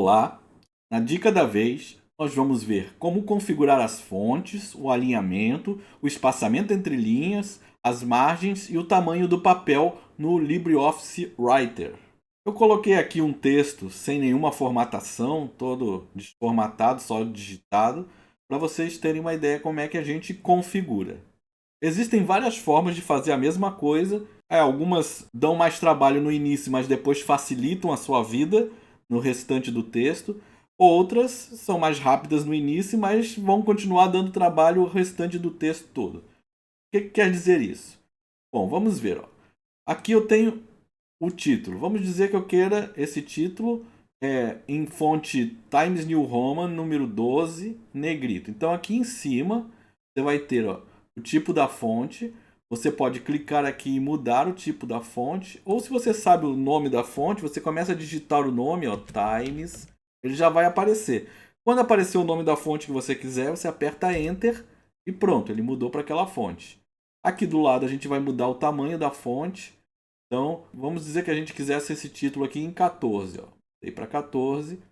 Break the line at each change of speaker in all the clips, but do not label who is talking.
Olá! Na dica da vez, nós vamos ver como configurar as fontes, o alinhamento, o espaçamento entre linhas, as margens e o tamanho do papel no LibreOffice Writer. Eu coloquei aqui um texto sem nenhuma formatação, todo desformatado, só digitado, para vocês terem uma ideia como é que a gente configura. Existem várias formas de fazer a mesma coisa. Algumas dão mais trabalho no início, mas depois facilitam a sua vida no restante do texto. Outras são mais rápidas no início, mas vão continuar dando trabalho o restante do texto todo. O que quer dizer isso? Bom, vamos ver. Aqui eu tenho o título. Vamos dizer que eu queira esse título em fonte Times New Roman, número 12, negrito. Então aqui em cima você vai ter o tipo da fonte. Você pode clicar aqui e mudar o tipo da fonte. Ou se você sabe o nome da fonte, você começa a digitar o nome, Times. Ele já vai aparecer. Quando aparecer o nome da fonte que você quiser, você aperta Enter e pronto, ele mudou para aquela fonte. Aqui do lado a gente vai mudar o tamanho da fonte. Então, vamos dizer que a gente quisesse esse título aqui em 14. Dei para 14.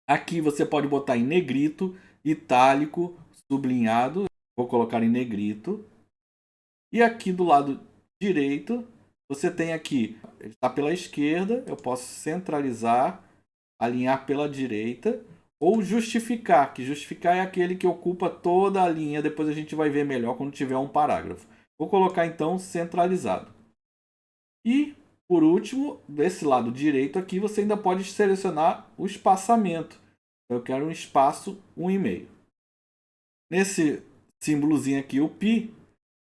Aqui você pode botar em negrito, itálico, sublinhado. Vou colocar em negrito. E aqui do lado direito, você tem aqui, ele está pela esquerda, eu posso centralizar, alinhar pela direita, ou justificar, que justificar é aquele que ocupa toda a linha, depois a gente vai ver melhor quando tiver um parágrafo. Vou colocar então centralizado. E, por último, desse lado direito aqui, você ainda pode selecionar o espaçamento. Eu quero um espaço 1,5. Nesse símbolozinho aqui, o pi,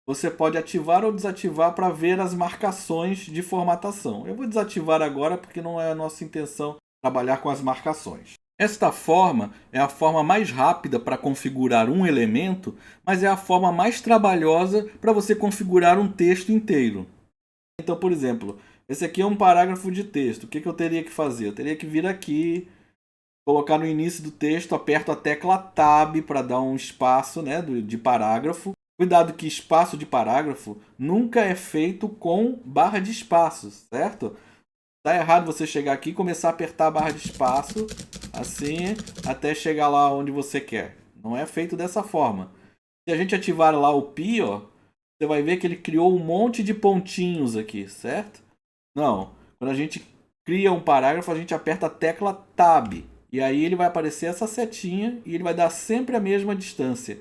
você pode ativar ou desativar para ver as marcações de formatação. Eu vou desativar agora porque não é a nossa intenção trabalhar com as marcações. Esta forma é a forma mais rápida para configurar um elemento, mas é a forma mais trabalhosa para você configurar um texto inteiro. Então, por exemplo, esse aqui é um parágrafo de texto. O que eu teria que fazer? Eu teria que vir aqui, colocar no início do texto, aperto a tecla Tab para dar um espaço, né, de parágrafo. Cuidado que espaço de parágrafo nunca é feito com barra de espaço, certo? Tá errado você chegar aqui e começar a apertar a barra de espaço, assim, até chegar lá onde você quer. Não é feito dessa forma. Se a gente ativar lá o pi, você vai ver que ele criou um monte de pontinhos aqui, certo? Não. Quando a gente cria um parágrafo, a gente aperta a tecla Tab. E aí ele vai aparecer essa setinha e ele vai dar sempre a mesma distância.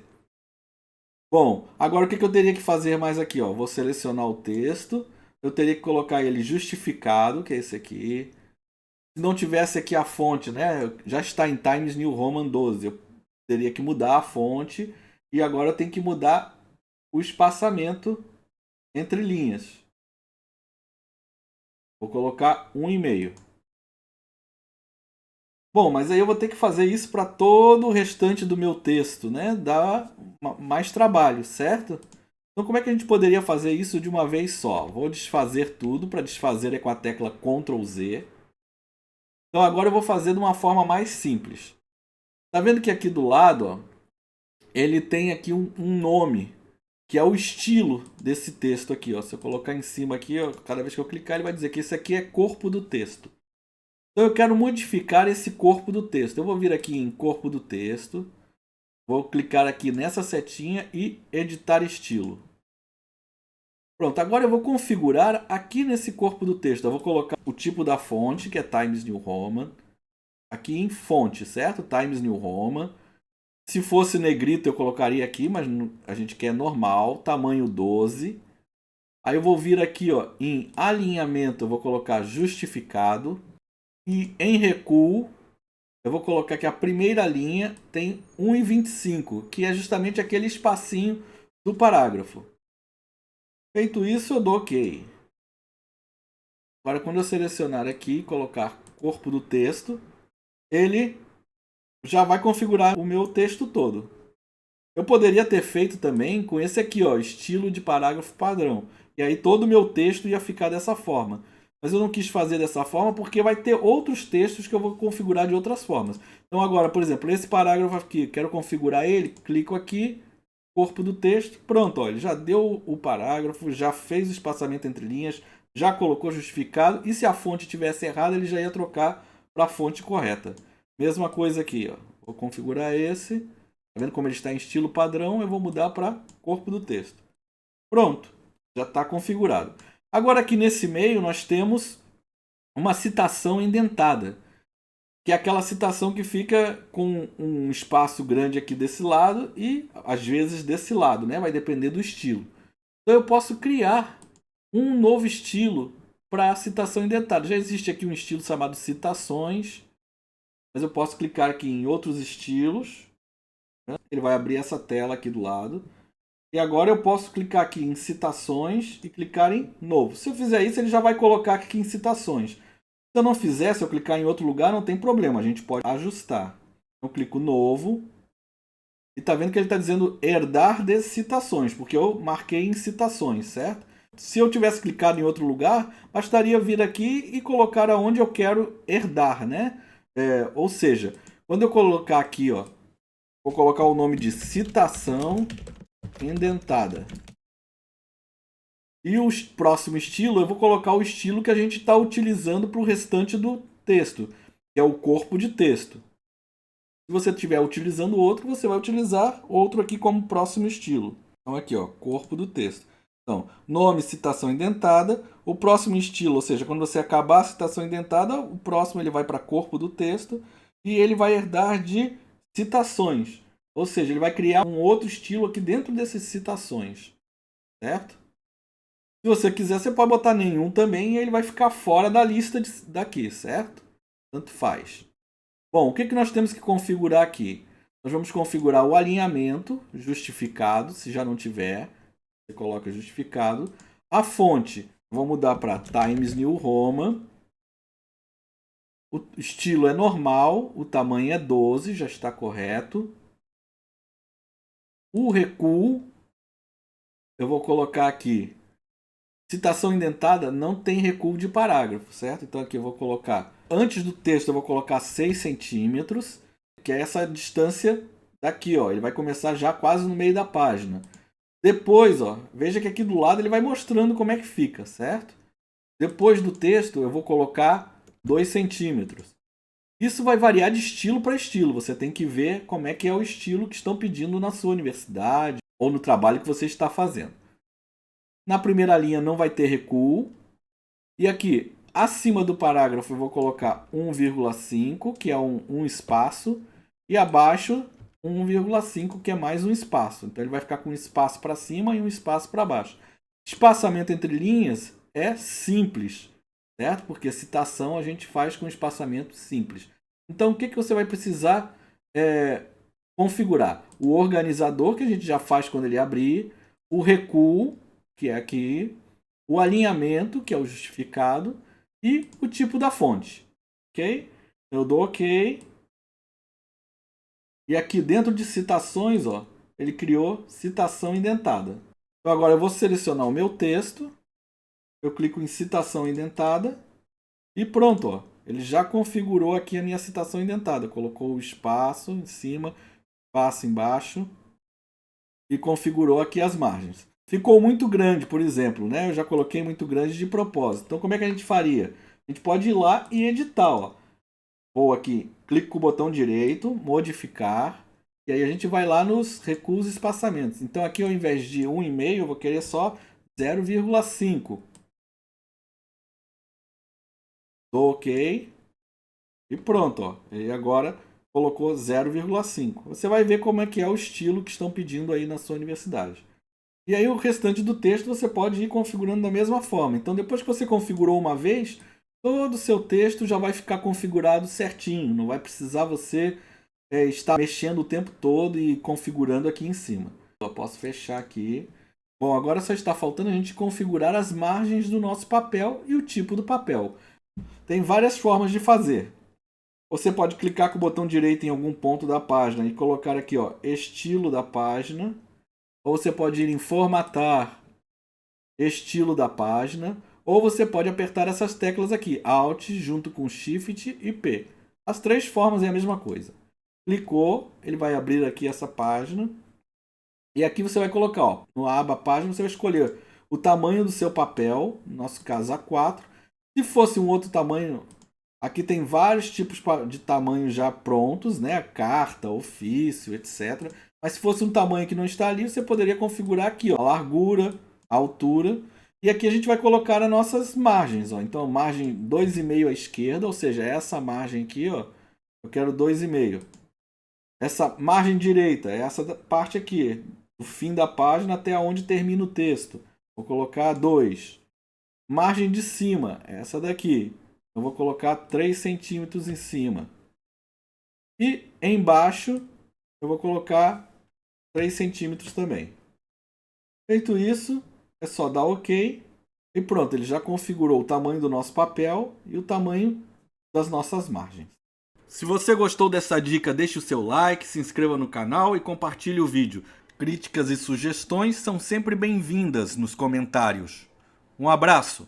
Bom, agora o que eu teria que fazer mais aqui? Vou selecionar o texto. Eu teria que colocar ele justificado, que é esse aqui. Se não tivesse aqui a fonte, né? Já está em Times New Roman 12. Eu teria que mudar a fonte. E agora eu tenho que mudar o espaçamento entre linhas. Vou colocar 1,5. Bom, mas aí eu vou ter que fazer isso para todo o restante do meu texto, né? Dá mais trabalho, certo? Então como é que a gente poderia fazer isso de uma vez só? Vou desfazer tudo. Para desfazer é com a tecla Ctrl Z. Então agora eu vou fazer de uma forma mais simples. Tá vendo que aqui do lado, ele tem aqui um nome, que é o estilo desse texto aqui. Se eu colocar em cima aqui, cada vez que eu clicar, ele vai dizer que esse aqui é corpo do texto. Então eu quero modificar esse corpo do texto. Eu vou vir aqui em corpo do texto. Vou clicar aqui nessa setinha e editar estilo. Pronto, agora eu vou configurar aqui nesse corpo do texto. Eu vou colocar o tipo da fonte, que é Times New Roman. Aqui em fonte, certo? Times New Roman. Se fosse negrito eu colocaria aqui, mas a gente quer normal. Tamanho 12. Aí eu vou vir aqui em alinhamento, eu vou colocar justificado. E em recuo, eu vou colocar que a primeira linha tem 1,25, que é justamente aquele espacinho do parágrafo. Feito isso, eu dou OK. Agora, quando eu selecionar aqui e colocar corpo do texto, ele já vai configurar o meu texto todo. Eu poderia ter feito também com esse aqui, estilo de parágrafo padrão. E aí todo o meu texto ia ficar dessa forma. Mas eu não quis fazer dessa forma porque vai ter outros textos que eu vou configurar de outras formas. Então agora, por exemplo, esse parágrafo aqui, quero configurar ele, clico aqui, corpo do texto, pronto, ele já deu o parágrafo, já fez o espaçamento entre linhas, já colocou justificado, e se a fonte tivesse errada, ele já ia trocar para a fonte correta. Mesma coisa aqui, ó. Vou configurar esse. Tá vendo como ele está em estilo padrão? Eu vou mudar para corpo do texto. Pronto, já está configurado. Agora aqui nesse meio nós temos uma citação indentada, que é aquela citação que fica com um espaço grande aqui desse lado e às vezes desse lado, né? Vai depender do estilo. Então eu posso criar um novo estilo para a citação indentada. Já existe aqui um estilo chamado citações, mas eu posso clicar aqui em outros estilos, né? Ele vai abrir essa tela aqui do lado. E agora eu posso clicar aqui em citações e clicar em novo. Se eu fizer isso, ele já vai colocar aqui em citações. Se eu não fizer, se eu clicar em outro lugar, não tem problema. A gente pode ajustar. Eu clico novo. E tá vendo que ele está dizendo herdar de citações, porque eu marquei em citações, certo? Se eu tivesse clicado em outro lugar, bastaria vir aqui e colocar aonde eu quero herdar, né? Ou seja, quando eu colocar aqui, ó, vou colocar o nome de citação indentada. E o próximo estilo, eu vou colocar o estilo que a gente está utilizando para o restante do texto, que é o corpo de texto. Se você estiver utilizando outro, você vai utilizar outro aqui como próximo estilo. Então aqui, ó, corpo do texto. Então, nome, citação indentada. O próximo estilo, ou seja, quando você acabar a citação indentada, o próximo ele vai para corpo do texto e ele vai herdar de citações. Ou seja, ele vai criar um outro estilo aqui dentro dessas citações, certo? Se você quiser, você pode botar nenhum também e ele vai ficar fora da lista daqui, certo? Tanto faz. Bom, o que nós temos que configurar aqui? Nós vamos configurar o alinhamento justificado, se já não tiver, você coloca justificado. A fonte, vou mudar para Times New Roman. O estilo é normal, o tamanho é 12, já está correto. O recuo, eu vou colocar aqui. Citação indentada não tem recuo de parágrafo, certo? Então aqui eu vou colocar, antes do texto eu vou colocar 6 centímetros, que é essa distância daqui, ó. Ele vai começar já quase no meio da página. Depois, ó, veja que aqui do lado ele vai mostrando como é que fica, certo? Depois do texto eu vou colocar 2 centímetros. Isso vai variar de estilo para estilo. Você tem que ver como é que é o estilo que estão pedindo na sua universidade ou no trabalho que você está fazendo. Na primeira linha não vai ter recuo. E aqui, acima do parágrafo, eu vou colocar 1,5, que é um espaço. E abaixo, 1,5, que é mais um espaço. Então ele vai ficar com um espaço para cima e um espaço para baixo. Espaçamento entre linhas é simples, certo? Porque citação a gente faz com espaçamento simples. Então o que você vai precisar configurar? O organizador, que a gente já faz quando ele abrir. O recuo, que é aqui. O alinhamento, que é o justificado. E o tipo da fonte. Ok? Eu dou OK. E aqui dentro de citações, ó, ele criou citação indentada. Então agora eu vou selecionar o meu texto. Eu clico em citação indentada. E pronto, ó. Ele já configurou aqui a minha citação indentada. Colocou o espaço em cima, espaço embaixo. E configurou aqui as margens. Ficou muito grande, por exemplo, né? Eu já coloquei muito grande de propósito. Então como é que a gente faria? A gente pode ir lá e editar, ó. Ou aqui, clico com o botão direito, modificar. E aí a gente vai lá nos recuos e espaçamentos. Então aqui ao invés de 1,5, eu vou querer só 0,5. Dou OK. E pronto, ó. E agora colocou 0,5. Você vai ver como é que é o estilo que estão pedindo aí na sua universidade. E aí o restante do texto você pode ir configurando da mesma forma. Então depois que você configurou uma vez, todo o seu texto já vai ficar configurado certinho. Não vai precisar você estar mexendo o tempo todo e configurando aqui em cima. Eu posso fechar aqui. Bom, agora só está faltando a gente configurar as margens do nosso papel e o tipo do papel. Tem várias formas de fazer. Você pode clicar com o botão direito em algum ponto da página e colocar aqui, ó, estilo da página. Ou você pode ir em formatar, estilo da página. Ou você pode apertar essas teclas aqui, Alt junto com Shift e P. As três formas é a mesma coisa. Clicou, ele vai abrir aqui essa página. E aqui você vai colocar, ó, no aba página, você vai escolher o tamanho do seu papel, no nosso caso A4. Se fosse um outro tamanho, Aqui tem vários tipos de tamanho já prontos, né? Carta, ofício, etc. Mas se fosse um tamanho que não está ali, você poderia configurar aqui, ó, a largura, a altura. E aqui a gente vai colocar as nossas margens, ó. Então, margem 2,5 à esquerda, ou seja, essa margem aqui, ó, eu quero 2,5. Essa margem direita, essa parte aqui, do fim da página até onde termina o texto. Vou colocar 2. Margem de cima, essa daqui. Eu vou colocar 3 centímetros em cima. E embaixo eu vou colocar 3 centímetros também. Feito isso, é só dar OK. E pronto, ele já configurou o tamanho do nosso papel e o tamanho das nossas margens. Se você gostou dessa dica, deixe o seu like, se inscreva no canal e compartilhe o vídeo. Críticas e sugestões são sempre bem-vindas nos comentários. Um abraço!